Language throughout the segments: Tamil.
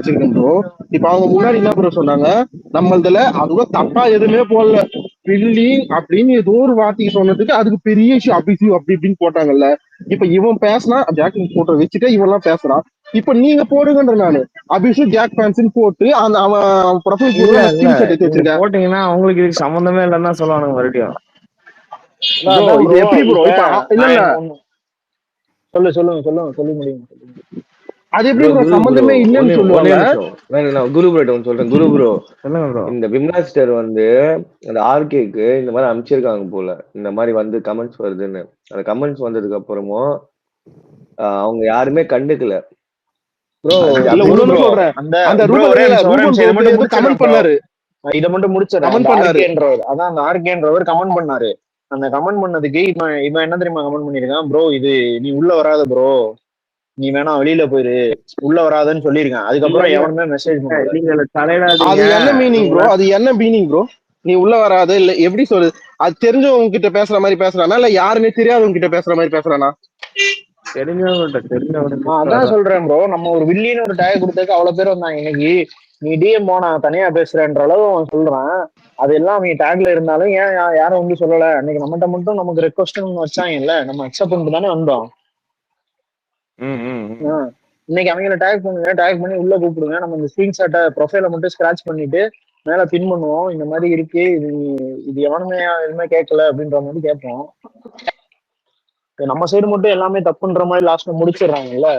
வச்சிருக்கேன் ப்ரோ. இப்ப அவங்க முன்னாடி என்ன ப்ரோ சொன்னாங்க, நம்மளதுல அதுவும் தப்பா எதுவுமே போடல, பில்லிங் அப்படின்னு ஏதோ ஒரு வார்த்தைக்கு சொன்னதுக்கு அதுக்கு பெரிய இஷ்யூ அபிசிவ் அப்படி இப்படின்னு போட்டாங்கல்ல. இப்ப இவன் பேசினா ஜாக்கிங் போட்டோ வச்சுட்டு இவன் எல்லாம் பேசுறான். இப்ப நீங்க போடுங்கன்ற நானு அபிஷேக் ஜாக் ஃபேன்ஸ்னு போட்டு அந்த அவன் ப்ரொஃபைல் இல்ல போட்டு இல்ல ஸ்கிரீன் ஷாட் எடுத்து நீங்க வச்சிருக்கேன் போட்டீங்கன்னா அவங்களுக்கு இதுக்கு சம்பந்தமே இல்லைன்னா சொல்லுவானுங்க மறுபடியும். ப்ரோ. அதான் இது ப்ரோ. எப்படி ப்ரோ? இப்ப இப்ப இல்ல நான் இல்ல, சொல்லுங்க சொல்லி முடியுங்க. அது எப்படி ப்ரோ ப்ரோ குரு ப்ரோ சம்பந்தமே இல்லைன்னு ஒன்னே சொல்லுவாங்க? நிமிஷம், நான் குரு ப்ரோ ஒன்று சொல்றேன். குரு ப்ரோ, சொல்லுங்க ப்ரோ. இந்த பிம்னாஸ்டர் வந்து அந்த ஆர்கேக்கு இந்த மாதிரி அனுப்பிச்சிருக்காங்க போல, இந்த மாதிரி வந்து கமெண்ட்ஸ் வருதுன்னு. அந்த கமெண்ட்ஸ் வந்ததுக்கு அப்புறமும் அவங்க யாருமே கண்டுக்கல. ப்ரோ இல்ல குரு இன்னொன்னு ப்ரோ சொல்றேன், அந்த அந்த ப்ரோ ரூபன் ஒரே இல்ல நிமிஷம் ரூபன் இதை ப்ரோ மட்டும் ஏதோ முடிச்சிடறேன் கமெண்ட் ப்ரோ. பண்ணாரு. இதை மட்டும் முடிச்சிடறேன். அந்த கமெண்ட் பண்ணாரு. ஆர்கேன்றவர், அதான் அந்த ஆர்கேன்றவர் கமெண்ட் பண்ணாரு. அந்த கமெண்ட் பண்ணதுக்கு இவன் என்ன தெரியுமா கமெண்ட் பண்ணிருக்கான், ப்ரோ இது நீ உள்ள வராத ப்ரோ, நீ வேணா வெளியில போயிரு, உள்ள வராதன்னு சொல்லியிருக்கான். இல்ல அதுக்கப்புறம் இல்ல எவனுமே மெசேஜ் பண்ணல. நீங்க இதுல தலையிடாதீங்க. அது என்ன மீனிங் ப்ரோ? நீங்களா அது என்ன மீனிங் ப்ரோ? நீ உள்ள வராது இல்ல எப்படி சொல்றது? அது தெரிஞ்சவங்க கிட்ட பேசுற மாதிரி பேசுறானா இல்ல யாருன்னே தெரியாதவங்க கிட்ட பேசுற மாதிரி பேசுறானா? தெரிஞ்சவங்க அதான் சொல்றேன் ப்ரோ. நம்ம ஒரு வில்லின்னு ஒரு டேக் கொடுத்ததுக்கு அவ்வளவு பேர் வந்தாங்க. இன்னைக்கு நீ டிஎம்ஓ நான் தனியா பேசுறேன்ற அளவு அவன் சொல்றான். அது எல்லாம் அவங்க டேக்ல இருந்தாலும் ஏன் யாரும் வந்து சொல்லல? அன்னைக்கு நம்மகிட்ட மட்டும் நமக்கு ரெக்வஸ்ட் வச்சாங்கல்ல, நம்ம அக்செப்ட் பண்ணிட்டு தானே வந்தோம். இன்னைக்கு அவங்கள டேக் பண்ணுங்க, டேக் பண்ணி உள்ள கூப்பிடுங்க, நம்ம இந்த ஸ்கிரீன்ஷாட்டை ப்ரொஃபைல மட்டும் ஸ்கிராச் பண்ணிட்டு மேல பின் பண்ணுவோம். இந்த மாதிரி இருக்கு, இது எவனுமே எதுவுமே கேட்கல அப்படின்ற மாதிரி கேட்போம். நம்ம சைடு மட்டும் எல்லாமே தப்புன்ற மாதிரி லாஸ்ட்ல முடிச்சிடுறாங்கல்ல.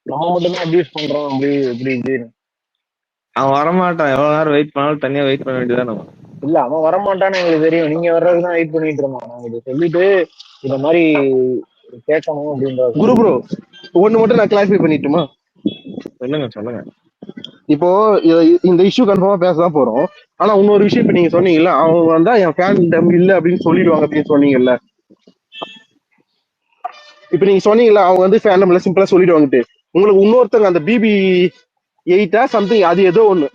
நம்ம மட்டும் தான் அபியூஸ் பண்றோம் அப்படி இப்படி இப்படின்னு. அவன் வரமாட்டான். எவ்வளவு நேரம் வெயிட் பண்ணாலும் தனியா வெயிட் பண்ண வேண்டியதான் நம்ம. இல்ல அவன் வரமாட்டான்னு எங்களுக்கு தெரியும். நீங்க வர்றதுதான் வெயிட் பண்ணிட்டு இருந்தோம். நாங்க இதை சொல்லிட்டு இந்த மாதிரி கேட்கணும் அப்படின்றது. குரு ப்ரோ ஒண்ணு மட்டும் நான் கிளாரிஃபை பண்ணிட்டுமா? சொல்லுங்க. இப்போ இந்த இஷ்யூ கன்ஃபார்மா பேசதான் போறோம். ஆனா இன்னொரு விஷயம் இப்ப நீங்க சொன்னீங்கல்ல, அவங்க வந்தா என் ஃபேன் இல்ல அப்படின்னு சொல்லிடுவாங்க அப்படின்னு சொன்னீங்கல்ல. இப்ப நீங்க சொன்னீங்கல்ல அவங்க வந்து ஃபேண்டம்ல சிம்பிளா சொல்லிடுவாங்கட்டு. உங்களுக்கு இன்னொருத்தங்க அந்த பிபி 8 சம்திங் அது ஏதோ ஒண்ணு,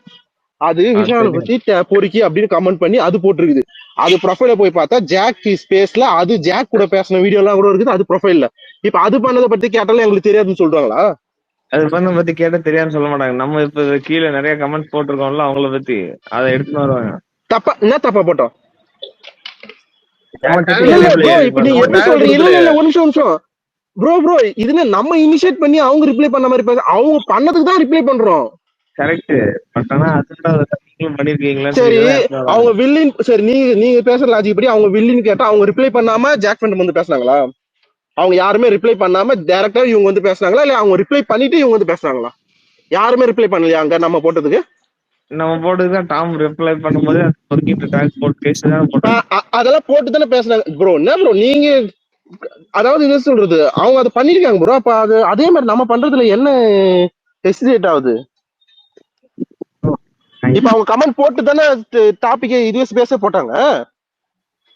அது விஷாலை தெரியும். பத்தி பொறுக்கி அப்படின்னு கமெண்ட் பண்ணி அது போட்டிருக்குது. அது ப்ரொஃபைல போய் பார்த்தா ஜாக் ஸ்பேஸ்ல அது ஜாக் கூட பேசின வீடியோ எல்லாம் கூட இருக்குது அது ப்ரொஃபைல்ல. இப்ப அது பண்ணதை பத்தி கேட்டாலும் எங்களுக்கு தெரியாதுன்னு சொல்றாங்களா? அது பண்ண பத்தி கேட்டா தெரியாதுன்னு சொல்ல மாட்டாங்க. நம்ம இப்ப கீழே நிறைய கமெண்ட் போட்டிருக்கோம்ல அவங்கள பத்தி, அதை எடுத்துன்னு வருவாங்க. தப்பா என்ன தப்பா போட்டோம்? நம்ம இல்ல டேக்ல இல்ல ரிப்ளை ப்ரோ, இப்ப நீங்க நம்ம எப்படி டேக் சொல்றீங்க? இல்ல கொடுக்கலையே. இல்ல ஒரு நிமிஷம் ப்ரோ இதுல நம்ம இனிஷியேட் பண்ணி அவங்க ரிப்ளை பண்ண மாதிரி பேச, அவங்க பண்ணதுக்கு தான் ரிப்ளை பண்றோம். கரெக்ட். பட் ஆனா நீங்களும் பண்ணிருக்கீங்களான்னு சரி சொல்லிதான் அவங்க வில்லின், சரி நீங்க பேசுற லாஜிக் படி அவங்க வில்லின்னு கேட்டா அவங்க ரிப்ளை பண்ணாம ஜாக் ஃபேண்டம் வந்து பேசுனாங்களா? அவங்க யாருமே ரிப்ளை பண்ணாம டைரக்டா இவங்க வந்து பேசுனாங்களா இல்ல அவங்க ரிப்ளை பண்ணிட்டு இவங்க வந்து பேசுனாங்களா? யாருமே ரிப்ளை பண்ணலையா அங்க நம்ம போட்டதுக்கு? நம்ம போட்டுதான் டாம் ரிப்ளை பண்ணும்போது பொறுக்கிட்டு டேக் போட்டு பேசிதான் போட்டோம். அதெல்லாம் போட்டு தானே பேசுனாங்க ப்ரோ. என்ன ப்ரோ நீங்க, அதாவது என்ன சொல்றது, அவங்க அதை பண்ணிருக்காங்க ப்ரோ. அப்ப அது அதே மாதிரி நம்ம பண்றதுல என்ன ஹெசிடேட் ஆகுது? இப்ப அவங்க கமெண்ட் போட்டு தானே டாபிக் இதுவே ஸ்பேஸே போட்டாங்க.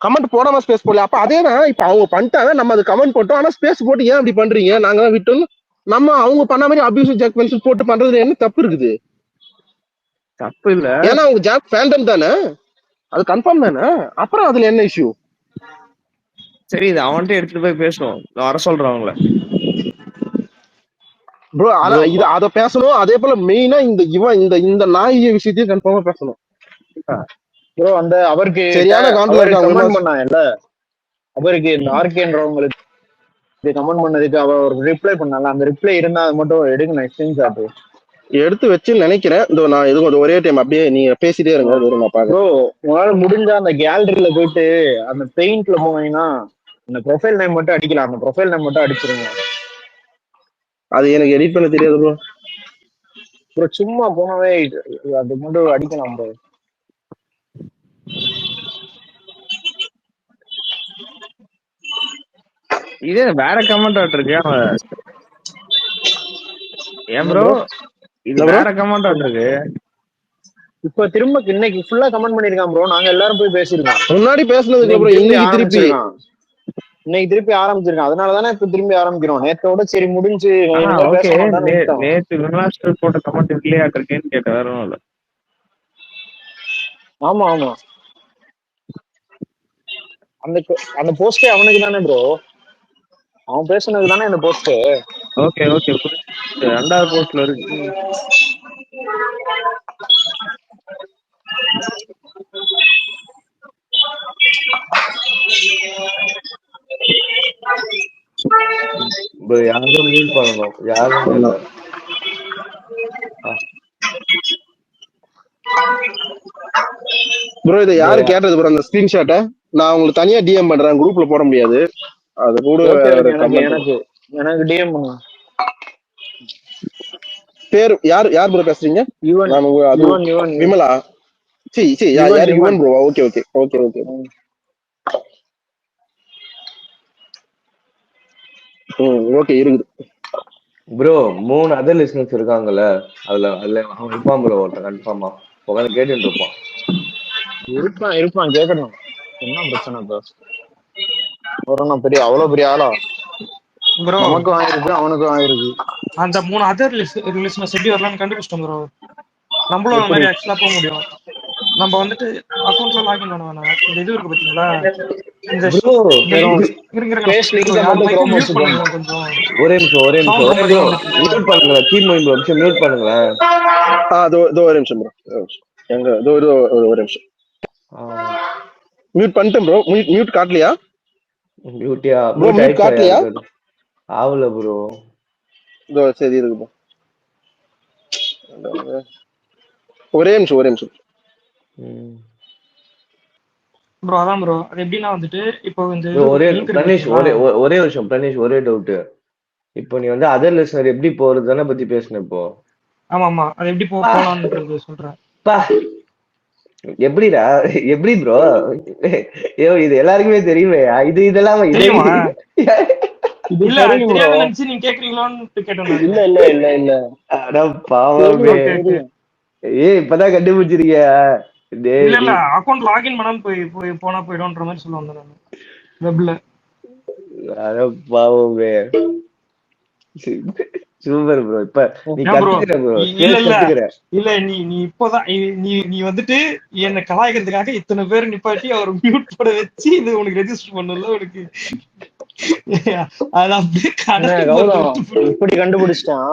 கமெண்ட் போடாம ஸ்பேஸ் போடல. அப்ப அதேதான் இப்ப அவங்க பண்ணிட்டாங்க, நம்ம அது கமெண்ட் போட்டோம். ஆனா ஸ்பேஸ் போட்டு ஏன் அப்படி பண்றீங்க, நாங்க விட்டோம். நம்ம அவங்க பண்ண மாதிரி அபியூசிவ் ஜாக் பென்சில் போட்டு பண்றதுல என்ன தப்பு இருக்குது? தப்பு இல்ல. ஏன்னா அவங்க ஜாக் ஃபேண்டம் தானே, அது கன்ஃபார்ம் தானே. அப்புறம் அதுல என்ன இஷ்யூ? சரி இது அவன்கிட்ட எடுத்துட்டு போய் பேசுவோம், வர சொல்றோம் அவங்கள. ப்ரோ அதான் இது அதை பேசணும். அதே போல மெயினா இந்த இந்த நாய் விஷயத்தையும் கன்ஃபார்மா பேசணும். ப்ரோ அந்த அவருக்கு சரியான காண்டில் அவருக்கு இருக்காங்க. கமெண்ட் பண்ணாங்கல்ல, அவருக்கு இந்த ஆர்கேன்றவங்களுக்கு கமெண்ட் பண்ணதுக்கு அவர் ரிப்ளை பண்ணால, அந்த ரிப்ளை இருந்தா அது மட்டும் எடுங்க, நான் ஸ்கிரீன்ஷாட் எடுத்து வச்சு நினைக்கிறேன். இதோ நான் எதுவும் ஒரே டைம் அப்படியே நீங்க பேசிட்டே இருங்க, நான் பாக்குறேன். ப்ரோ உங்களால முடிஞ்சா அந்த கேலரியில போயிட்டு அந்த பெயிண்ட்ல போனீங்கன்னா அந்த ப்ரொஃபைல் நேம் மட்டும் அடிக்கலாம். அந்த ப்ரொஃபைல் நேம் மட்டும் அடிச்சிருங்க. அது எனக்கு எடிட் பண்ண தெரியாது ப்ரோ. ப்ரோ சும்மா போனவே அது மட்டும் அடிக்கலாம் ப்ரோ. இதே வேற கமெண்ட் இருக்கு. ஏன் ப்ரோ இது வேற கமெண்ட் இருக்கு? இப்ப திரும்ப இன்னைக்கு ஃபுல்லா கமெண்ட் பண்ணிருக்கான் ப்ரோ. நாங்க எல்லாரும் போய் பேசிருக்கோம். முன்னாடி பேசுனதுக்கு அப்புறம் இன்னைக்கு திருப்பி ஆரம்பிச்சிருக்கான். அதனாலதானே இப்ப திரும்பி ஆரம்பிக்கிறோம். நேத்தோட சரி முடிஞ்சு பேச மாட்டான்னு விட்டோம். நேத்து விமலாஸ்டர் போட்ட கமெண்ட் இல்லையாட்டு இருக்கேன்னு கேட்டேன், வேற ஒண்ணும் இல்ல. ஆமா அந்த போஸ்டே அவனுக்கு தானே ப்ரோ, அவன் பேசுனது தானே அந்த போஸ்ட். ஓகே ரெண்டாவது போஸ்ட்ல இருக்கு. bro யாரும் மியூட் பண்ணணும், யாரும் தெரியல. ப்ரோ இதை bro யாரு கேட்டது ப்ரோ அந்த ஸ்கிரீன்ஷாட்டை? நான் உங்களுக்கு தனியா டிஎம் பண்றேன், குரூப்ல போட முடியாது. அது கூட ஓகே ஒரு எனக்கு கமெண்ட். எனக்கு எனக்கு டிஎம் பண்ணுங்க. பேர் யார் யார் ப்ரோ பேசுறீங்க? யுவன் நான் அது யுவன் யுவன் விமலா? சரி சரி, யுவன் யார்? Yuvan Yuvan bro. Okay okay okay okay. Okay இருக்குது. ப்ரோ 3 அதர் லிசனர்ஸ் இருக்காங்கல்ல, அதுல அதுல அவன் இருப்பான் ப்ரோ, ஒருத்தன் கன்ஃபார்மா உட்காந்து கேட்டுட்டு இருப்பான். இருப்பான் இருப்பான் கேட்கணும். என்ன பிரச்சனை இப்போ? ஒரு பெரிய அவ்வளவு பெரிய ஆளா? ப்ரோ நமக்கும் ஆயிருக்கு அவனுக்கும் ஆயிருக்கு. அந்த 3 அதர் லிஸ்னஸ் எப்படி வரலாம்னு கண்டுபிடிச்சிட்டோம் ப்ரோ. நம்மளும் அந்த எப்படி? மாதிரி ஆக்சுவலா போக முடியும். நம்ம வந்துட்டு அக்கௌண்ட்ல லாகின் பண்ண வேணாம். இந்த இது இருக்கு பாத்தீங்களா, இந்த ப்ரோ ஃபேஸ் ப்ரோ லிங்க யார் மட்டும் மைக்கும் க்ரோம் மியூட் வச்சுக்கோங்க. பண்ணுங்களேன் கொஞ்சம். ஒரே நிமிஷம் சவுண்ட் ரொம்ப ப்ரோ, அதிகமா வந்துட்டு இருக்கு. மியூட் பண்ணுங்களேன். கீப் மூவிங் ப்ரோ, மியூட் பண்ணுங்களேன். இதோ ஒரு நிமிஷம் ப்ரோ. எங்க இதோ ஒரு நிமிஷம். மியூட் பண்ணிட்டேன் ப்ரோ. மியூட் காட்டலையா மியூட்டியா ப்ரோ? மியூட் மியூட் ஆயிடுச்சா காட்டலையா? யாருக்கு? ஆவல ப்ரோ. இதோ சரி இருக்கு ப்ரோ. ஒரே நிமிஷம். ப்ரோ அதான் ப்ரோ, அது எப்படின்னா வந்துட்டு இப்போ இந்த ப்ரோ ஒரே லிங்க் இருக்கு பிரணேஷ், பாத்தீங்களா. ஒரே வருஷம் பிரணேஷ், ஒரே டவுட். இப்போ நீ வந்து அதர் லிசனர் எப்படி போறதுதானே பத்தி பேசின இப்போ. ஆமா அது எப்படி போலாம்ன்றது சொல்றேன். பா எப்படிடா, எப்படி ப்ரோ? ஐயோ இது எல்லாருக்குமே தெரியுமே. இதெல்லாம் தெரியுமா? இது இல்ல அது தெரியும் ப்ரோ. தெரியாத நினைச்சு நீங்க கேக்குறீங்களோன்னு கேட்டேன் நான். இல்ல இல்ல இல்ல இல்ல அட பாவமே. இப்பதான் கண்டுபிடிச்சிருக்கிய. இல்ல அக்கௌண்ட் லாகின் பண்ணாம போனா போயிடும்ன்ற மாதிரி சொல்ல வந்தேன் நான் வெப்ல. அட பாவமே. Super bro. இப்ப நீ கத்துக்கிற ப்ரோ, ஸ்கில்ஸ் கத்துக்கிற. இல்ல நீ இப்போதான் நீ வந்துட்டு என்ன கலாய்க்கிறதுக்காக இத்தனை பேர் நிப்பாட்டி அவர் மியூட் போட வச்சு இது உனக்கு ரெஜிஸ்டர் பண்ணல உனக்கு. அது அப்படியே இப்படி கண்டுபிடிச்சிட்டான்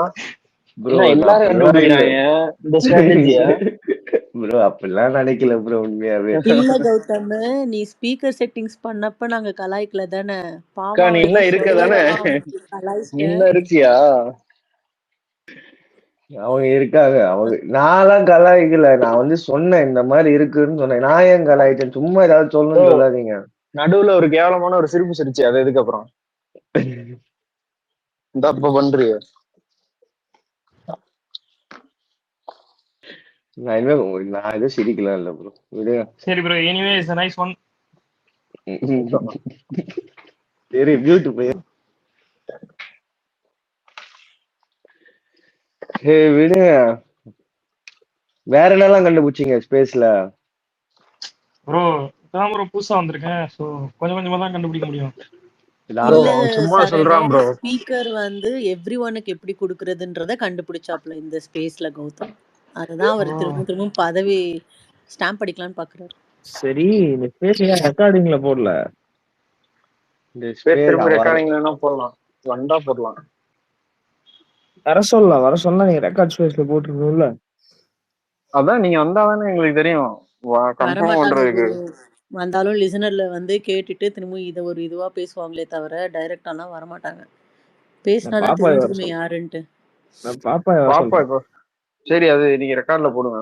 ப்ரோ. எல்லாரும் கண்டுபிடிக்கிறாங்க இந்த ஸ்ட்ராட்டஜிய. ப்ரோ அப்படிலாம் நினைக்கல ப்ரோ, உண்மையாவே. இல்ல கௌதம், நீ ஸ்பீக்கர் செட்டிங்ஸ் பண்ணப்ப நாங்க கலாய்க்கல தானே? நீ இன்னும் இருக்க தானே? இன்னும் இருக்கியா? அவங்க இருக்காங்க. அவங்க நான்லாம் கலாய்க்கல. நான் வந்து சொன்னேன் இந்த மாதிரி இருக்குன்னு சொன்னேன். நான் ஏன் கலாய்ச்சேன்? சும்மா ஏதாவது சொல்லணும்னு சொல்லாதீங்க. நடுவுல ஒரு கேவலமான ஒரு சிரிப்பு சிரிச்சு, அது எதுக்கு அப்புறம் இந்த அப்ப பண்றிய? நான் எதுவும் சிரிக்கலாம் இல்ல ப்ரோ, விடுங்க. சரி bro, anyway it's nice one. சரி மியூட் போய் விடுங்க. வேற என்னெல்லாம் கண்டுபிடிச்சீங்க ஸ்பேஸ்ல? ப்ரோ இப்பதான் ப்ரோ புதுசா வந்திருக்கேன், சோ கொஞ்சம் கொஞ்சமா தான் கண்டுபிடிக்க முடியும். சும்மா சொல்றான் ப்ரோ. ஸ்பீக்கர் வந்து எவ்ரிஒனுக்கு எப்படி கொடுக்கறதுன்றத கண்டுபிடிச்சாப்ல இந்த ஸ்பேஸ்ல கௌதம். அததான் அவர் திரும்பவும் பதவி ஸ்டாம்ப் அடிக்கலாம்னு பாக்குறாரு. சரி இந்த ஸ்பேஸ் ரெக்கார்டிங்ல போடல. திரும்ப ரெக்கார்டிங்ல போடலாம், வந்தா போடலாம். வர சொல்லலாம் நீங்க ரெக்கார்ட் ஸ்பேஸ்ல போட்டுருக்கீங்கல்ல. அதான் நீங்க வந்தாதானே எங்களுக்கு தெரியும். வந்தாலும் லிசனர்ல வந்து கேட்டுட்டு திரும்ப இதை ஒரு இதுவா பேசுவாங்களே தவிர டைரக்டாலாம் வரமாட்டாங்க. பேசினாதான் தெரிஞ்சுக்குமே யாருன்ட்டு. பாப்பா இப்போ சரி, அது நீங்க ரெக்கார்ட்ல போடுங்க.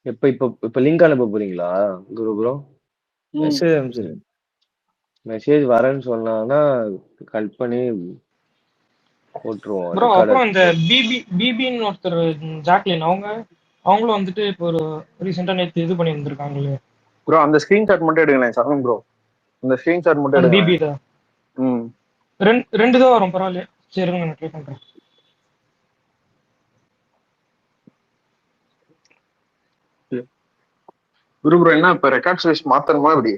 இப்ப லிங்க் அனுப்ப போறீங்களா குரு ப்ரோ? மெசேஜ் வரேன்னு சொன்னாங்கன்னா கட் பண்ணி போட்டுருவோம். ப்ரோ அப்புறம் இந்த பிபின்னு ஒருத்தர் ஜாக்லின் அவங்களும் வந்துட்டு இப்போ ஒரு ரீசெண்டா நேத்து இது பண்ணி வந்திருக்காங்களே ப்ரோ. அந்த ஸ்கிரீன்ஷாட் மட்டும் எடுங்களேன் சரண் ப்ரோ. அந்த ஸ்கிரீன்ஷாட் மட்டும் எடுங்க. பிபி தான். ரெண்டு தான் வரும், பரவாயில்லையா? சரி நான் ட்ரை பண்றேன். குரு ப்ரோ என்ன இப்ப ரெக்கார்ட் ஸ்பேஸ் மாத்தணுமா எப்படி?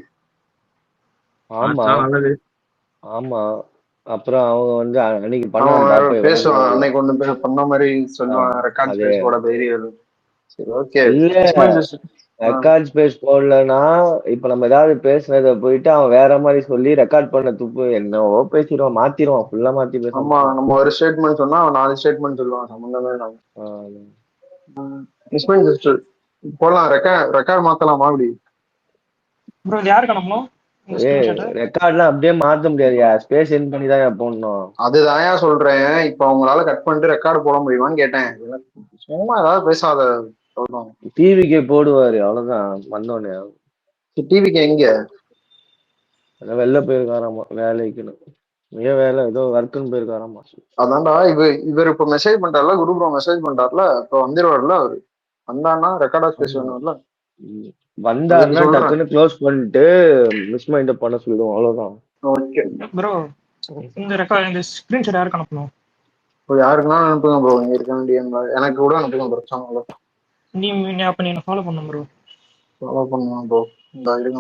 ஆமா அப்புறம் அவங்க வந்து அன்னைக்கு பேசுவான், அன்னைக்கு ஒண்ணு பண்ண மாதிரி சொல்லுவான். ரெக்கார்ட் ஸ்பேஸோட தைரியம். சரி ஓகே. ரெக்கார்ட் ஸ்பேஸ் போடலன்னா இப்ப நம்ம ஏதாவது பேசுனதை போயிட்டு அவன் வேற மாதிரி சொல்லி ரெக்கார்ட் பண்ண துப்பு என்னவோ பேசிடுவான், மாத்திடுவான், ஃபுல்லா மாத்தி பேச ஆமா, நம்ம ஒரு ஸ்டேட்மெண்ட் சொன்னா அவன் 4 ஸ்டேட்மெண்ட் சொல்லுவான் சம்பந்தமே இல்லாம. மிஸ்மேன் சிஸ்டர் போடலாம், ரெக்கார்ட் மாத்தலாமா அப்படி? ப்ரோ இது யாருக்கு அனுப்பணும் இந்த ஸ்கிரீன்ஷாட்? ரெக்கார்ட்லாம் அப்படியே மாத்த முடியாதுயா, ஸ்பேஸ் எண்ட் பண்ணி தான் போடணும். அதுதான் சொல்றேன். இப்ப அவங்களால கட் பண்ணிட்டு ரெக்கார்டு போட முடியுமான்னு கேட்டேன். சும்மா ஏதாவது பேசாத சொல்றோம். டிவிக்கு போடுவாரு, அவ்வளவுதான் வந்தோடனே. டிவிக்கு எங்க வெளில போயிருக்காராமா வேலைக்குன்னு, ஏன் வேலை ஏதோ ஒர்க்குன்னு போயிருக்காராமா. அதான்டா இவர் இப்ப மெசேஜ் பண்றாருல, குரு ப்ரோ மெசேஜ் பண்றாருல, இப்ப வந்துருவாருல அவரு. வந்தான்னா ரெக்கார்டா ஸ்பேஸ் வேணும்ல. வந்தாருன்னா டக்குன்னு க்ளோஸ் பண்ணிட்டு மிஸ் மைண்ட் பண்ண சொல்லிடுவோம், அவ்வளவுதான். ஓகே ப்ரோ இந்த ஸ்கிரீன்ஷாட் யாருக்கு அனுப்பணும்? யாருக்குன்னா அனுப்புங்க ப்ரோ, இங்க இருக்க வேண்டிய எனக்கு கூட அனுப்புங்க, பிரச்சனை இல்லை. அப்ப நீ ஃபாலோ பண்ணும் ப்ரோ. ஃபாலோ பண்ணுங்க ப்ரோ.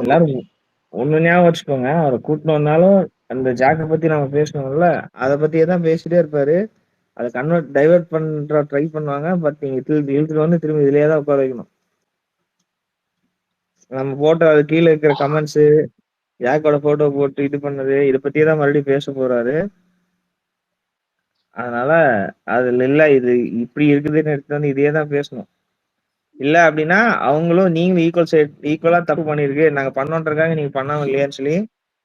எல்லாரும் ஒண்ணு ஞாபகம் வச்சுக்கோங்க, அவரை கூட்டிட்டு வந்தாலும் அந்த ஜாக்கை பத்தி நம்ம பேசணும்ல, அதை பத்தியே தான் பேசிட்டே இருப்பாரு. அதை டைவர்ட் பண்ற ட்ரை பண்ணுவாங்க. பட் நீங்க இழுத்துட்டு வந்து திரும்பி இதுலயே தான் உட்கார வைக்கணும். நம்ம போட்டோ அது கீழே இருக்கிற கமெண்ட்ஸ், ஜாக்கோட போட்டோ போட்டு இது பண்ணது, இதை பத்தியே தான் மறுபடியும் பேச போறாரு. அதனால அதுல இல்ல இது இப்படி இருக்குதுன்னு எடுத்து வந்து இதையே தான் பேசணும். இல்ல அப்படின்னா அவங்களும் நீங்களும் ஈக்குவலா தப்பு பண்ணிருக்கு, நாங்க பண்ணோன்றக்காக நீங்க பண்ணாம இல்லையான்னு சொல்லி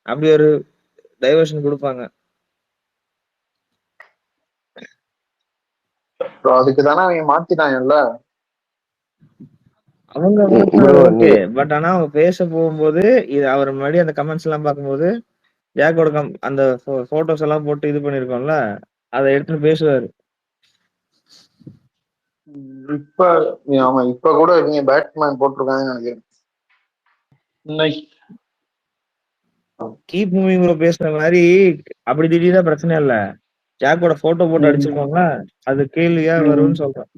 அப்படி ஒரு டைவர்ஷன் கொடுப்பாங்க. அதுக்கு தானே அவங்க மாத்திட்டாங்கல்ல. அவங்க ஓகே, பட் ஆனா அவங்க பேச போகும்போது இது அவர் முன்னாடி அந்த கமெண்ட்ஸ் எல்லாம் பார்க்கும்போது ஜாக்கோட அந்த போட்டோஸ் எல்லாம் போட்டு இது பண்ணிருக்கோம்ல, அதை எடுத்துட்டு பேசுவாரு. இப்ப கூட இவங்க பேட்மேன் போட்டிருக்காங்கன்னு நினைக்கிறேன். கீப் மூவிங் ப்ரோ பேசுற மாதிரி அப்படி திடீர்னு பிரச்சனை இல்ல, ஜாக்கோட போட்டோ போட்டு அடிச்சிருக்கோம்ல, அது கேள்வியா வரும்னு சொல்றேன்.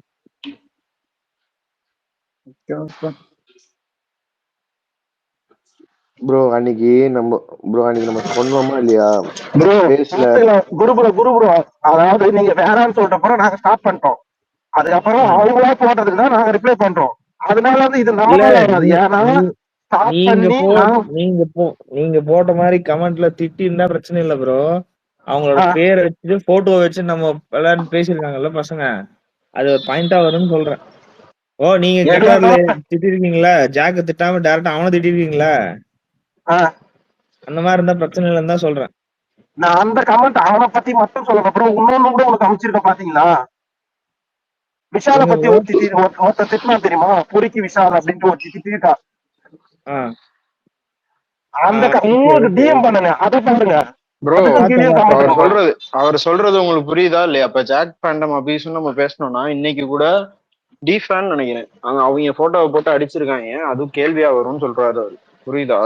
ப்ரோ அன்னைக்கு நம்ம சொன்னோமா இல்லையா ப்ரோ குரு ப்ரோ, அதாவது நீங்க வேணான்னு சொல்றப்பறம் நாங்க ஸ்டாப் பண்ணிட்டோம். அதுக்கப்புறம் அவங்களா போட்டதுக்கு தான் நாங்க ரிப்ளை பண்றோம். அதனால வந்து இது நீங்க போட்ட மாதிரி கமெண்ட்ல திட்டி இருந்தா பிரச்சனை இல்ல ப்ரோ. அவங்களோட பேரை வச்சுட்டு போட்டோ வச்சு நம்ம எல்லாரும் பேசிருக்காங்கல்ல பசங்க, அது பாயிண்டா வரும்னு சொல்றேன். ஓ நீங்க கெட்டார்ல திட்டிருக்கீங்களா, ஜாக்க திட்டாம டைரக்டா அவனை திட்டிருக்கீங்களா, அந்த மாதிரி இருந்தா பிரச்சனை இல்லைன்னு தான் சொல்றேன். நான் அந்த கமெண்ட் அவனை பத்தி மட்டும் சொல்ல, அப்புறம் இன்னொன்னு கூட உனக்கு அமைச்சிருக்கேன் பாத்தீங்களா, விஷால பத்தி ஒருத்தர் திட்டினா தெரியுமா, பொறுக்கி விஷால் அப்படின்ட்டு ஒரு திட்டிருக்கா. அந்த உங்களுக்கு டிஎம் பண்ணுங்க, அதை பாருங்க ப்ரோ. அவர் சொல்றது உங்களுக்கு புரியுதா இல்லையா? அப்ப ஜாக் பேண்டம் அபியூஸ் நம்ம பேசணும்னா இன்னைக்கு கூட டிஃபேன் நினைக்கிறேன், அவங்க போட்டோவை போட்டு அடிச்சிருக்காங்க, அதுவும் கேள்வியா வரும்னு சொல்றாரு அவரு. புரியுதா?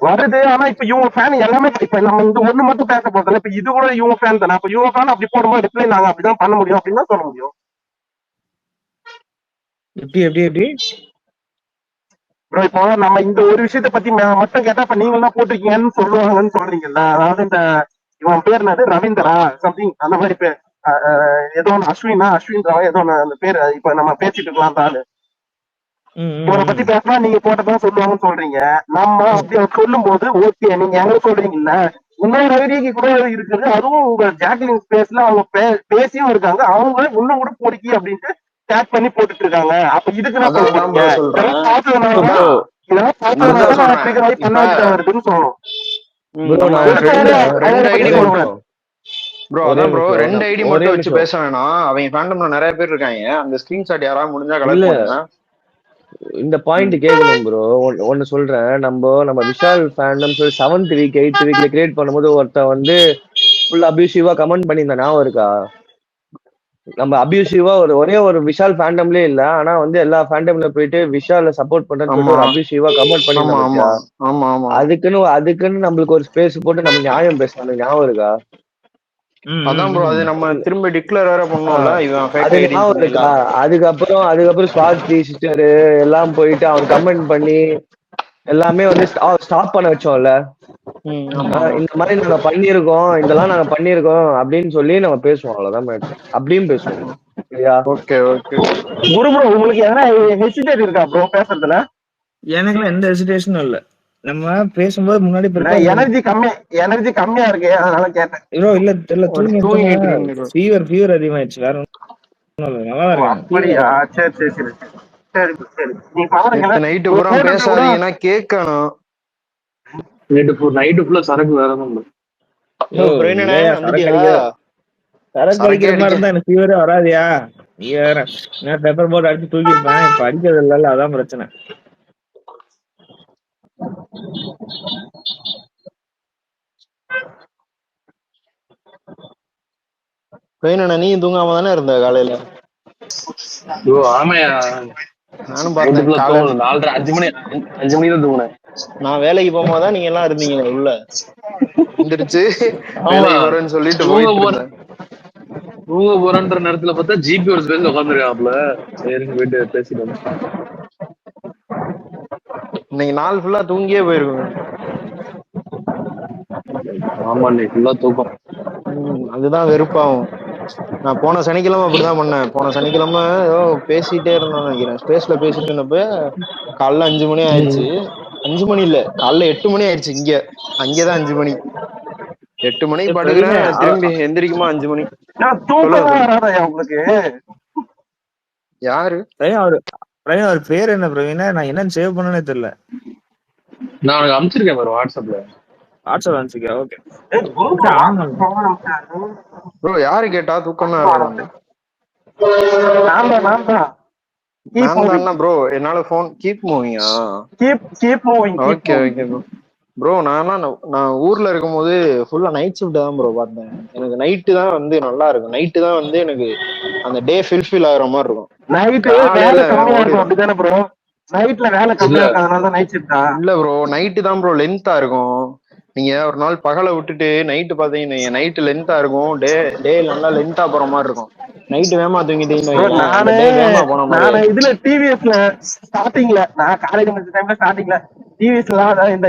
வருது. ஆனா இப்ப இவங்க ஃபேன் எல்லாமே இப்ப நம்ம இந்த ஒண்ணு மட்டும் பேச போறதுல, இப்ப இது கூட இவங்க ஃபேன் தானே. இப்ப இவங்க ஃபேன் அப்படி போடும்போது ரிப்ளை நாங்க அப்படிதான் பண்ண முடியும் அப்படின்னு சொல்ல முடியும். எப்படி ப்ரோ இப்போ நம்ம இந்த ஒரு விஷயத்த பத்தி மட்டும் கேட்டா இப்ப நீங்க எல்லாம் போட்டிருக்கீங்கன்னு சொல்லுவாங்கன்னு சொல்றீங்கல்ல. அதாவது இந்த இவன் பேர் என்னது, ரவீந்திரா சம்திங் அந்த மாதிரி பேர், ஏதோ ஒன்று அஸ்வின் ஏதோ அந்த பேர் இப்ப நம்ம பேசிட்டு இருக்கலாம். அந்த ஆளு இவனை பத்தி பேசினா நீங்க போட்டதான் சொல்லுவாங்கன்னு சொல்றீங்க. நம்ம அப்படி சொல்லும் போது ஓகே நீங்க எங்க சொல்றீங்கல்ல, இன்னொரு ஐடியாக்கு கூட இருக்குது, அதுவும் உங்க ஜாக்லின் ஸ்பேஸ்ல அவங்க பேசியும் இருக்காங்க, அவங்க இன்னும் கூட பொறுக்கி அப்படின்ட்டு டேக் பண்ணி போட்டுட்டு இருக்காங்க. அப்ப இதுக்கு நான் வருதுன்னு சொல்லணும். ப்ரோ அதான் ப்ரோ, 2 ஐடி மட்டும் வச்சு பேச வேணாம். அவங்க ஃபேண்டம்ல நிறைய பேர் இருக்காங்க. அந்த ஸ்கிரீன்ஷாட் யாராவது முடிஞ்சா கலெக்ட் பண்ணுங்க. இந்த பாயிண்ட் கேட்கணும் ப்ரோ. ஒன்னு சொல்றேன், நம்ம விஷால் ஃபேண்டம் சொல்லி 7th வீக் 8th வீக்ல கிரியேட் பண்ணும்போது ஒருத்தன் வந்து ஃபுல் அபியூசிவா கமெண்ட் பண்ணியிருந்தா ஞாபகம் இருக்கா? நம்ம அபியூசிவா ஒரே ஒரு விஷால் ஃபேண்டம்லயே இல்ல, ஆனா வந்து எல்லா ஃபேண்டம்ல போயிட்டு விஷால சப்போர்ட் பண்றேன்னு ஒரு அபியூசிவா கமெண்ட் பண்ணியிருந்தாங்க. அதுக்குன்னு நம்மளுக்கு ஒரு ஸ்பேஸ் போட்டு நம்ம நியாயம் பேசணும், ஞாபகம் இருக்கா? அதான் ப்ரோ, அது நம்ம திரும்ப டிக்ளேர் வேற பண்ணோம்ல, இவன் ஃபேக் ஐடி. அதுக்கப்புறம் ஸ்வாதி சிஸ்டர் எல்லாம் போயிட்டு அவன் கமெண்ட் பண்ணி எல்லாமே வந்து ஸ்டாப் பண்ண வச்சோம்ல. இந்த மாதிரி நாங்க பண்ணிருக்கோம், இதெல்லாம் நாங்க பண்ணிருக்கோம் அப்படின்னு சொல்லி நம்ம பேசுவோம், அவ்வளவுதான் மேட்டர். அப்படியும் பேசுவோம். Yeah okay okay. Guru bro உங்களுக்கு எதனா ஹெசிடேட் இருக்கா ப்ரோ பேசுறதுல? எனக்குலாம் எந்த ஹெசிடேஷனும் இல்ல. நம்ம பேசும்போது முன்னாடி ப்ரிப்பேர் பண்ணி எனர்ஜி கம்மியா இருக்கு அதனால கேட்டேன். ப்ரோ இல்ல இல்ல தூங்கிட்டு இருந்தீங்க. ஃபீவர் அதிகமாயிடுச்சு. வேற ஒண்ணும் இல்ல. நல்லா தான் இருக்கேன். அப்படியா? சரி சரி சரி சரி சரி. நீ பாருங்க நேத்து நைட்டு ஒரு பூரா போட்டுட்டு கூட பேசாதீங்கன்னா கேட்கணும். நைட்டு ஃபுல்லா சரக்கு வேற தான் bro. யோ பிரவீனண்ணே இல்லையா, சரக்கு வந்துட்டியா? அடிக்கிற சரக்கு சரக்கே அடிக்கிற மாதிரி அடிக்க இருந்தா எனக்கு ஃபீவரே வராதியா? நீ வேற நான் பெப்பர் போட்டு அடிச்சு தூக்கியிருப்பேன். இப்ப அடிக்கிறது இல்ல, அதான் பிரச்சனை. பிரவீனண்ணா நீ தூங்காம தானே இருந்த காலையில? bro ஆமையா நானும் நைட்டு பார்த்தேன் ஃபுல்லா காலையில. தூங்கணும். 4:30 5 மணி தான் தூங்கினேன். நான் வேலைக்கு போகும்போது தான் நீங்க எல்லாம் இருந்தீங்க உள்ள. எந்திரிச்சு ஆமா வேலைக்கு போறேன்னு சொல்லிட்டு தூங்க போயிட்டு போற இருந்தேன். தூங்க போறன்ற நேரத்துல பார்த்தா ஜிபி ஒரு ஸ்பேஸ்ல உட்காந்துருக்காப்ல. சரின்னு போயிட்டு பேசிட்டு வந்தேன். இன்னைக்கு நாள் ஃபுல்லா தூங்கியே போயிருக்கோம். ஆமா இன்னைக்கு ஃபுல்லா தூக்கம். அதுதான் வெறுப்பாகும். நான் போன சனிக்கிழமை அப்படிதான் பண்ணேன். போன சனிக்கிழமை ஏதோ பேசிட்டே இருந்தோம்னு நினைக்கிறேன். ஸ்பேஸ்ல பேசிட்டு இருந்தப்ப காலைல 5 மணி ஆயிடுச்சு. 5 மணி இல்ல, காலைல 8 மணி ஆயிடுச்சு. அங்கேதான் 5 மணி. 8 மணிக்கு பிரவீன் படுக்கிறேன், திரும்பி எந்திரிக்குமா 5 மணி. தூக்கம் சொல்லுங்க. வராதா உங்களுக்கு? யாரு? பிரவீன் அவர் பேர் என்ன பிரவீன்? நான் என்னன்னு சேவ் பண்ணனே தெரியல. நான் உனக்கு அனுப்பிச்சிருக்கேன் பாரு வாட்ஸ்அப்ல. வாட்ஸ்அப் அனுப்பிச்சிருக்கேன். ஓகே. ஆமா ப்ரோ யாரு கேட்டா தூக்கமே வராதான்னு? நான் தான் நான் தான் ப்ரோ. என்னால போன் கீப் மூவிங்கா? Keep moving okay okay bro. Bro நான் ஊர்ல இருக்கும்போது ஃபுல்லா நைட் ஷிஃப்ட் தான் ப்ரோ பார்த்தேன். எனக்கு நைட்டு தான் வந்து நல்லா இருக்கும். நைட்டு தான் வந்து எனக்கு அந்த டே ஃபில் ஆகுற மாதிரி இருக்கும். நைட்டு காலையில வேலை கம்மியா இருக்கும் ஓடிடும். அப்படிதானே ப்ரோ? நைட்ல வேலை இல்ல கம்மியா இருக்கும் அதனால தான் நைட் ஷிஃப்டா? இல்ல ப்ரோ, நைட்டு தான் ப்ரோ லென்த்தா இருக்கும். நீங்க ஒரு நாள் பகலை விட்டுட்டு நைட்டு பாத்தீங்கன்னா நைட்டு லென்த்தா இருக்கும். டே நல்லா லென்த்தா போற மாதிரி இருக்கும். நைட்டு வேகமா தூங்கிட்டீங்கன்னு ப்ரோ வைங்களேன், அந்த டே வேகமா போன மாதிரி. இதுல டிவிஎஸ்ல ஸ்டார்டிங்ல நான் காலேஜ் முடிச்ச டைம்ல ஸ்டார்டிங்ல டிவிஎஸ்ல இந்த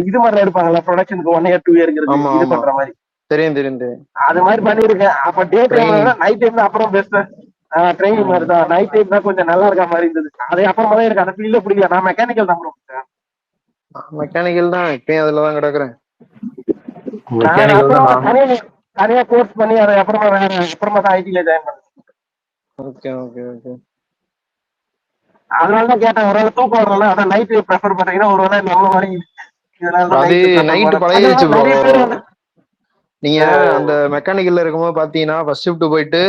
இது மாதிரி இருப்பாங்கல்ல ப்ரொடக்ஷனுக்கு 1 இயர் 2 இயர்ங்கிறது ஆமா இது ஆமா, பண்ற மாதிரி. தெரியும் தெரியும் தெரியும். அது மாதிரி பண்ணிருக்கேன். அப்ப டே டைம்ல ட்ரைனிங். நைட் டைம்ல அப்புறம் பெஸ்ட் ட்ரைனிங் மாதிரி தான். நைட் டைம் தான் கொஞ்சம் நல்லா இருக்க மாதிரி இருந்தது. அது அப்புறமா தான் எனக்கு அந்த ஃபீல்ட்ல பிடிக்கல. நான் மெக்கானிக்கல் தான் ப்ரோ. மெக்கானிக்கல் தான், இப்பயும் அதுலதான் கிடக்குறேன். நான் மெக்கானிக்கல் தான் அப்புறமா நான். தனியா கோர்ஸ் பண்ணி அதை அப்புறமா தான் ஐடில ஜாயின் பண்ணேன். Okay okay okay. அதனால தான் கேட்டேன், ஒரு வேளை தூக்கம் வரல அதான் நைட் ப்ரெஃபர் பண்றீங்கன்னா ஒரு வேளை நம்ம மாதிரி இதனால தான் அது நைட் ப்ரெஃபர் நைட்டு பண்ணேன். பழகிருச்சு ப்ரோ. நிறைய பேர் வந்து நீங்க அந்த மெக்கானிக்கல்ல இருக்கும்போது பாத்தீங்கன்னா ஃபர்ஸ்ட் ஷிஃப்ட் போயிட்டு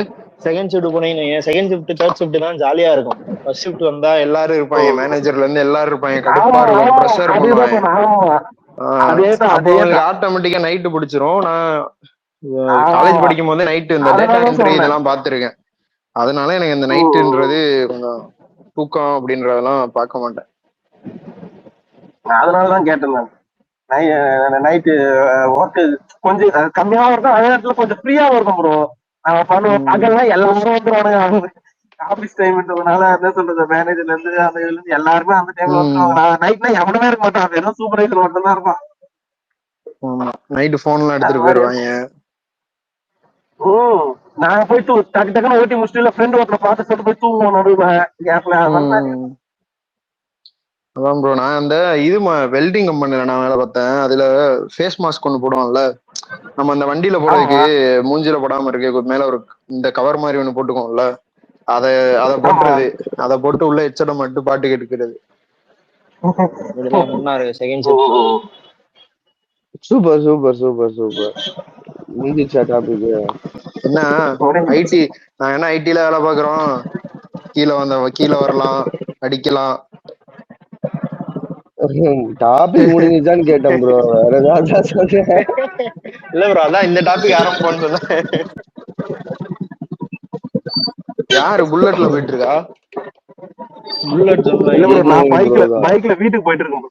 செகண்ட் ஷிஃப்ட் போனீங்க. செகண்ட் ஷிஃப்ட் தேர்ட் ஷிஃப்ட் தான் ஜாலியா இருக்கும். ஃபர்ஸ்ட் ஷிஃப்ட் வந்தா எல்லாரும் இருப்பாங்க, மேனேஜர்ல இருந்து எல்லாரும் இருப்பாங்க, கடுப்பா இருக்கும், ப்ரெஷர் பண்ணுவாங்க. அதேதான் அப்போ உங்களுக்கு அதேதான். ஆட்டோமேட்டிக்கா நைட்டு பிடிச்சிரும். நான் காலேஜ் படிக்கும் போது நைட்டு இந்த டேட்டா அதனாலதான் என்ட்ரி சொன்னேன். இதெல்லாம் பார்த்திருக்கேன். அதனால எனக்கு இந்த நைட்டுன்றது கொஞ்சம் தூக்கம் அப்படின்றதெல்லாம் பார்க்க மாட்டேன். அதனாலதான் கேட்டேன் நான். நைட்டு ஒர்க் கொஞ்சம் கம்மியாவும் இருக்கும், அதே நேரத்துல கொஞ்சம் ஃப்ரீயாவும் இருக்கும் ப்ரோ. நம்ம பண்ணுவோம் பகல்லாம் எல்லாரும் வந்துருவானுங்க. ஆபீஸ் டைம்ன்றதுனால என்ன சொல்றது, மேனேஜர்ல இருந்து அந்த இதுல இருந்து எல்லாருமே அந்த டைம்ல வந்துருவாங்க. நைட்ல எவனுமே இருக்க மாட்டான், வெறும் சூப்பர்வைசர் மட்டும் தான் இருப்பான். நைட்டு போன் எல்லாம் அது எடுத்துட்டு மாதிரி போயிருவாங்க. நாங்க போய் டக்கு டக்குன்னு ஓட்டி முடிச்சுட்டு ஃப்ரெண்ட் ஒருத்தரை பார்த்து சொல்லிட்டு போய் தூங்குவோம் நடுவுல கேப்ல. அதான் ப்ரோ, நான் அந்த இது வெல்டிங் கம்பெனில நான் வேலை பார்த்தேன். அதுல ஃபேஸ் மாஸ்க் ஒன்று போடுவோம்ல, நம்ம அந்த வண்டியில போடுறதுக்கு மூஞ்சில போடாம இருக்கு மேல ஒரு இந்த கவர் மாதிரி ஒண்ணு போட்டுக்கோம்ல, அதை போட்டுறது. அதை போட்டு உள்ள எச்சடம் மட்டும் பாட்டு கேட்டுக்கிறது. இப்படிதான் பண்ணாரு செகண்ட் ஷிஃப்ட்ல. Super super super super. முடிஞ்சிச்சா டாபிக்? என்ன ஐடி, நான் என்ன ஐடில வேலை பாக்குறோம், கீழே வரலாம், அடிக்கலாம். டாபிக் முடிஞ்சுச்சான்னு கேட்டேன் ப்ரோ, வேற ஏதாவது சொல்றேன். இல்ல ப்ரோ, அதான் இந்த டாபிக் ஆரம்பிப்போம்னு சொன்னேன். யாரு புல்லட்ல போயிட்டு இருக்கா? புல்லட் இல்ல ப்ரோ, நான் பைக்ல வீட்டுக்கு போயிட்டு இருக்கேன்.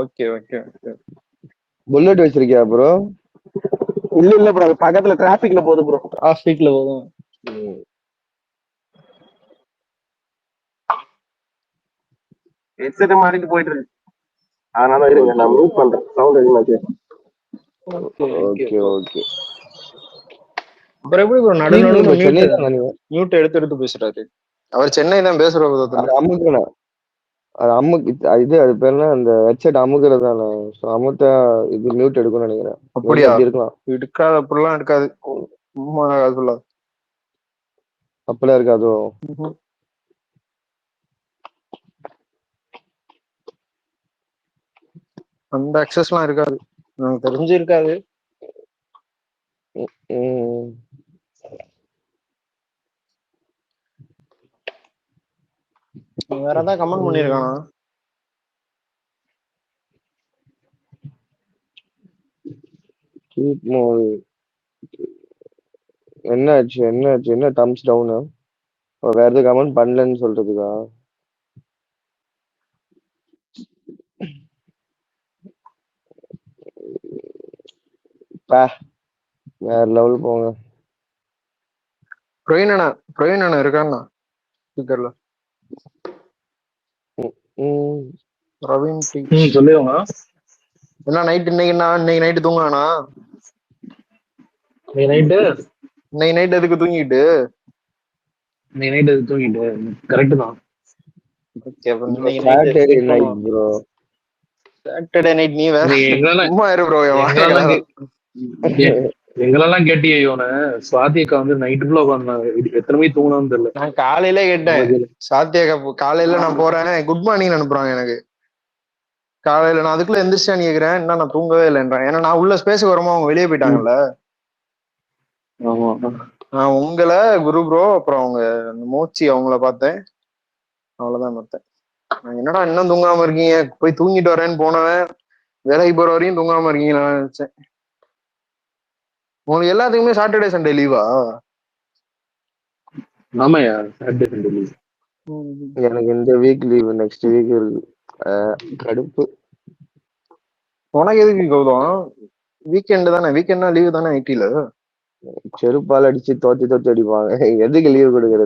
Okay okay okay. புல்லட் வச்சிருக்கியா ப்ரோ? இல்ல ப்ரோ, பக்கத்துல டிராபிக்ல போகுது ப்ரோ. டிராபிக்ல போதும். ஹெட்செட் மாறிட்டு போயிட்டு இருக்கு, அதனால இருங்க நான் மியூட் பண்றேன், சவுண்ட் அதிகமா கேட்கும். Okay okay. அப்புறம் எப்படி ப்ரோ நடு இல்ல நடுவுல bro, சென்னை தான் நினைக்கிறேன். மியூட் எடுத்து எடுத்து பேசுறாரு? அவர் சென்னை தான் பேசுற விதத்துல. அது அமுக்கணும். அது இது அது பேர் என்ன, அந்த ஹெட்செட் அமுக்குறது தானே. ஸோ அமுத்தா இது மியூட் எடுக்கும்னு நினைக்கிறேன். Maybe அப்படியா? அப்படி இருக்கலாம். எடுக்காது, அப்படிலாம் எடுக்காது. சும்மா அது சொல்லாது. அப்படிலாம் இருக்காதோ? அந்த அக்சஸ்லாம் இருக்காது, எனக்கு தெரிஞ்சு இருக்காது. ம். வேற ஏதாவது கமெண்ட் பண்ணிருக்கானா? Keep moving. என்னாச்சு என்ன தம்ஸ் டவுனு? வேற எதுவும் கமெண்ட் பண்ணலன்னு சொல்றதுக்கா? வேற லெவல் போங்க. பிரவீன் அண்ணா இருக்காண்ணா ஸ்பீக்கர்ல? பிரவீன் டி சொல்லுவாங்க. என்ன நைட் இன்னைக்கு நைட்டு தூங்குறானா? இன்னைக்கு நைட் எதுக்கு தூங்கிட்டு? இன்னைக்கு நைட் எதுக்கு தூங்கிட்டு? கரெக்ட் தான். Saturday night bro. Saturday night நீ வேற நீ எங்களெல்லாம் சும்மா இரு ப்ரோ. எங்களெல்லாம் கேட்டியே இவனை. சுவாதி அக்கா வந்து நைட்டு ஃபுல்லா உட்காந்து எத்தனை மணிக்கு தூங்கணும்னு தெரியல. நான் காலையில கேட்டேன் சாத்தியா, காலையில நான் போறேன் குட் மார்னிங் அனுப்புறாங்க எனக்கு. காலையில நான் அதுக்குள்ள எந்திரிச்சான்னு கேக்குறேன், என்ன நான் தூங்கவே இல்லைன்றேன். ஏன்னா நான் உள்ள ஸ்பேஸுக்கு வரும்போது அவங்க வெளியே போயிட்டாங்கல்ல. ஆமா. நான் உங்களை குரு ப்ரோ அப்புறம் அவங்க மோச்சி அவங்கள பார்த்தேன், அவ்வளவுதான் பார்த்தேன். நான் என்னடா இன்னும் தூங்காம இருக்கீங்க, போய் தூங்கிட்டு வரேன்னு போனவன் வேலைக்கு போற வரையும் தூங்காம இருக்கீங்களா நினைச்சேன். உங்களுக்கு எல்லாத்துக்குமே சாட்டர்டே சண்டே லீவா? ஆமாயா, சாட்டர்டே சண்டே லீவ். எனக்கு இந்த வீக் லீவ், நெக்ஸ்ட் வீக் இருக்கு. கடுப்பு. உனக்கு எதுக்கு கௌதம்? வீக்கெண்டு தானே, வீக்கெண்ட்னா லீவு தானே ஐடில. செருப்பால் அடிச்சு தோத்தி அடிப்பாங்க. எதுக்கு லீவ் கொடுக்கறது?